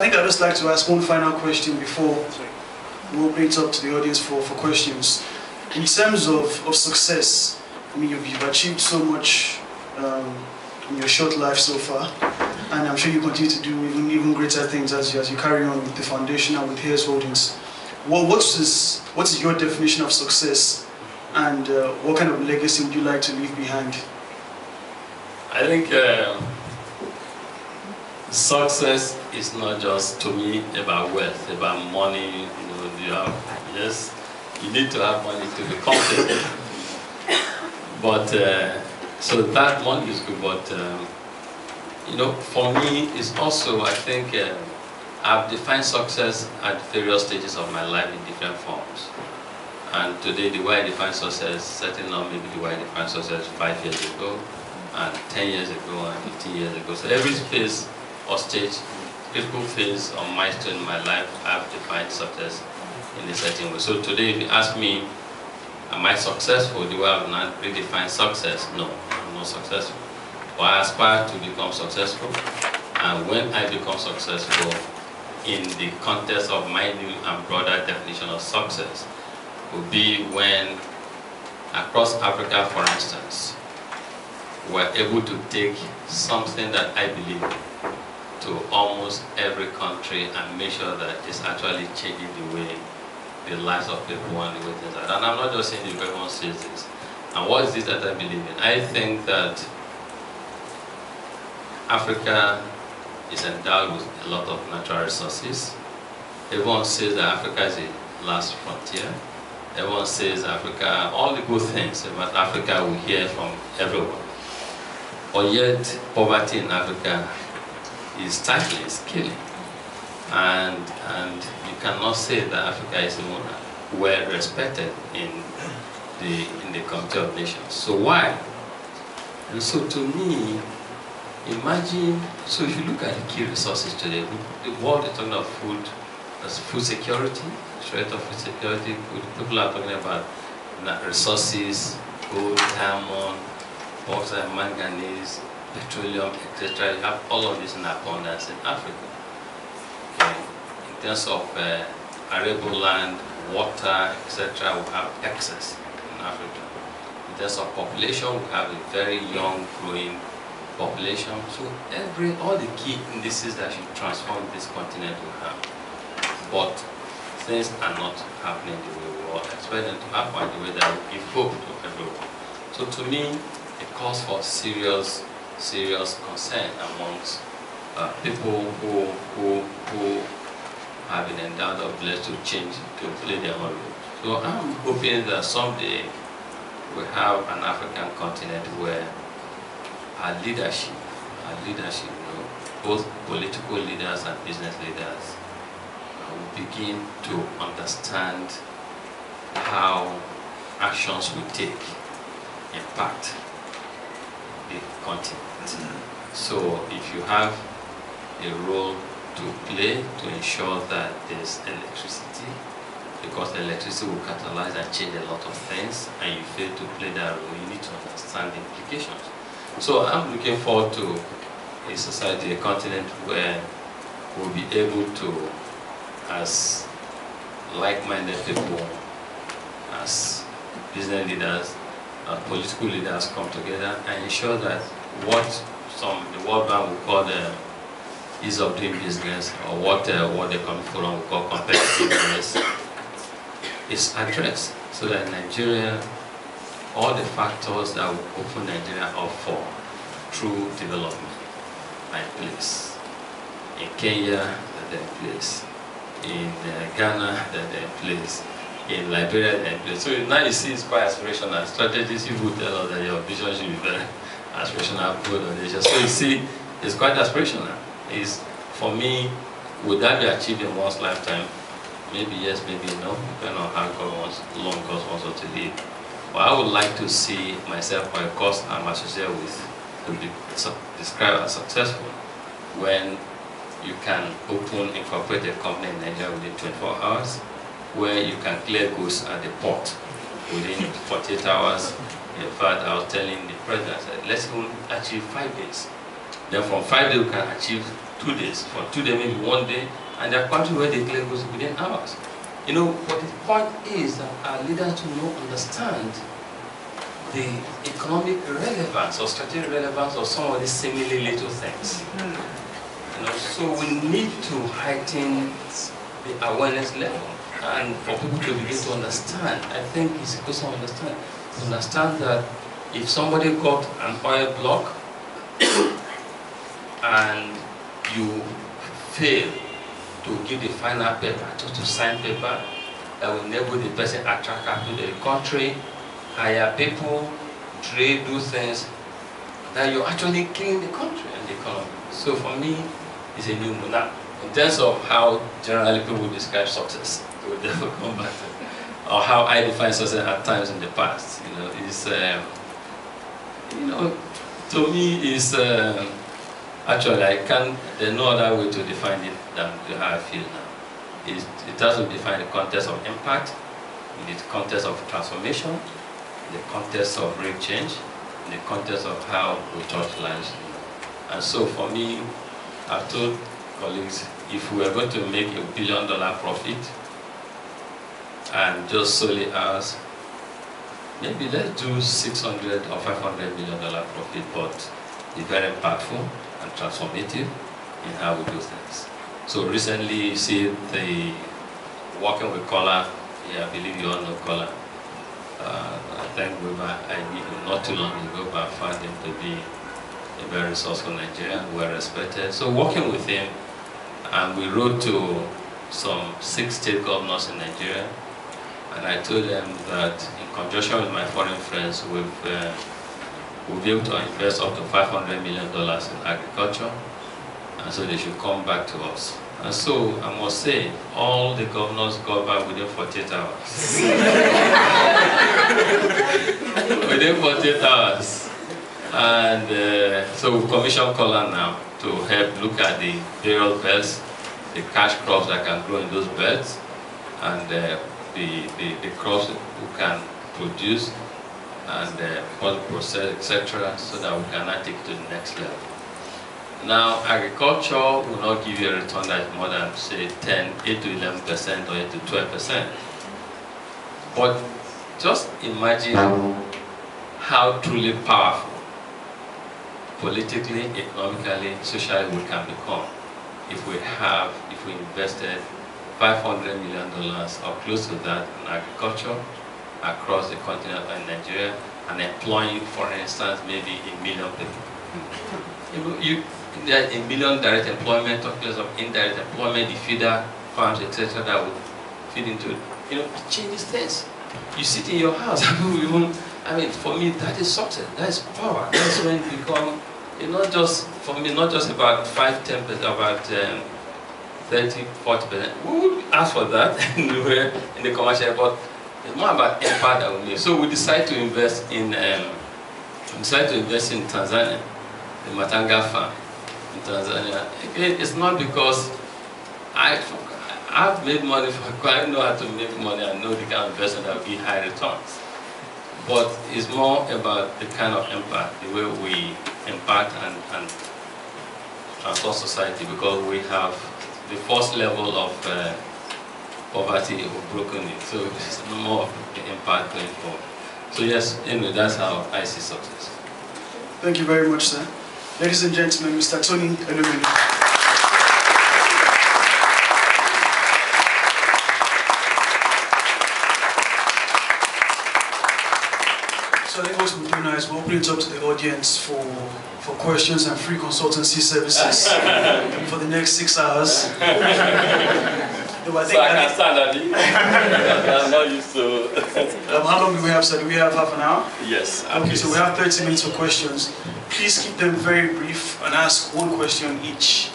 I think I'd just like to ask one final question before we open it up to the audience for questions. In terms of success, I mean, you've achieved so much in your short life so far, and I'm sure you continue to do even greater things as you carry on with the foundation and with Hayes Holdings. What is your definition of success, and what kind of legacy would you like to leave behind? I think success is not just, to me, about wealth, about money. You need to have money to be comfortable. But so that money is good. But for me, it's also, I think, I've defined success at various stages of my life in different forms. And today, the way I define success, certainly not maybe the way I defined success 5 years ago, and 10 years ago, and 15 years ago. So every phase or stage, critical phase or milestone in my life, I've defined success in a certain way. So today, if you ask me, am I successful the way I've not redefined success? No, I'm not successful. But I aspire to become successful. And when I become successful, in the context of my new and broader definition of success, will be when, across Africa, for instance, we're able to take something that I believe to almost every country and make sure that it's actually changing the way the lives of people and the way things are. And I'm not just saying this, everyone says this. And what is this that I believe in? I think that Africa is endowed with a lot of natural resources. Everyone says that Africa is the last frontier. Everyone says Africa, all the good things about Africa we hear from everyone. But yet, poverty in Africa is stifling, it's killing. And you cannot say that Africa is well respected in the Community of Nations. So why? And so to me, imagine, so if you look at the key resources today, the world is talking about food, that's food security, threat of food security. People are talking about resources, gold, diamond, bauxite, manganese, petroleum, etc. You have all of this in abundance in Africa. Okay. In terms of arable land, water, etc., we have excess in Africa. In terms of population, we have a very young, growing population. So all the key indices that should transform this continent we have. But things are not happening the way we all expect them to happen, the way that we give hope to everyone. So to me, it calls for serious concern amongst people who have been endowed or blessed to change, to play their own role. So I'm hoping that someday we have an African continent where our leadership, both political leaders and business leaders, will begin to understand how actions we take impact the continent. So if you have a role to play to ensure that there's electricity, because electricity will catalyze and change a lot of things, and you fail to play that role, you need to understand the implications. So I'm looking forward to a society, a continent where we'll be able to, as like-minded people, as business leaders, as political leaders come together and ensure that what the World Bank will call the ease of doing business, or what the Economic Forum will call competitiveness, is addressed, so that Nigeria, all the factors that will open Nigeria up for true development are in place. In Kenya, they're in place. In Ghana, they're in place. In Liberia, they're in place. So now you see it's quite aspirational. Strategies, you will tell us that your vision should be very aspirational, good on Asia. So you see, it's quite aspirational. For me, would that be achieved in one's lifetime? Maybe yes, maybe no, depending on how long God wants us to live. But I would like to see myself, or a course I'm associated with, to be described as successful when you can incorporate a company in Nigeria within 24 hours, where you can clear goods at the port within 48 hours. In fact, I was telling the president, I said, let's even achieve 5 days. Then from 5 days we can achieve 2 days. From 2 days maybe 1 day. And there are countries where the clear goes within hours. You know, but the point is that our leaders do not understand the economic relevance or strategic relevance of some of these seemingly little things. You know, so we need to heighten the awareness level and for people to begin to understand. I think it's a question to understand that if somebody got an oil block and you fail to give the final paper, to sign paper that will enable the person attract capital to the country, hire people, trade, do things, that you're actually killing the country and the economy. So for me, it's a new now. In terms of how generally people describe success, we'll never come back to it, or how I define success at times in the past. You know, it's to me is actually there's no other way to define it than how I feel now. It doesn't define the context of impact, in the context of transformation, in the context of real change, in the context of how we touch lives. And so for me, I've told colleagues, if we are going to make $1 billion profit and just solely ours, maybe let's do 600 or $500 million profit, but be very impactful and transformative in how we do things. So recently, you see the working with Kola. Yeah, I believe you all know Kola. I think not too long ago, but I found him to be a very resourceful Nigerian, well respected. So working with him, and we wrote to some 6 state governors in Nigeria, and I told them that in conjunction with my foreign friends, we'll be able to invest up to $500 million in agriculture, and so they should come back to us. And so I must say, all the governors got back within 48 hours. Within 48 hours. And so we commissioned Kola now to help look at the burial belts, the cash crops that can grow in those belts, and the crops we can produce and process, etc., so that we can take it to the next level. Now, agriculture will not give you a return that is more than, say, 8 to 11% or 8 to 12%. But just imagine how truly powerful, politically, economically, socially, we can become if we invested $500 million or close to that in agriculture across the continent of Nigeria and employing, for instance, maybe 1 million people. There are 1 million direct employment, or place of indirect employment, the feeder farms, etc., that would feed into it. It changes things. You sit in your house, for me, that is success, that is power. That's when you become, not just, for me, not just about 5-10%, about 30-40%. We would ask for that anywhere in the commercial, but it's more about impact that we make. So we decided to invest in Tanzania, the Matanga farm in Tanzania. Again, it's not because I've made money I know how to make money, I know the kind of investment that will give high returns. But it's more about the kind of impact, the way we impact and transform society, because we have the first level of poverty, we've broken it. So it's more of the impact going forward. So yes, anyway, that's how I see success. Thank you very much, sir. Ladies and gentlemen, Mr. Tony Elumelu. So I think what we'll do now is we'll open it up to the audience for questions and free consultancy services for the next 6 hours. No, I can stand I'm not used to. How long do we have, sir? Do we have half an hour? Yes. Okay, so we have 30 minutes for questions. Please keep them very brief and ask one question each.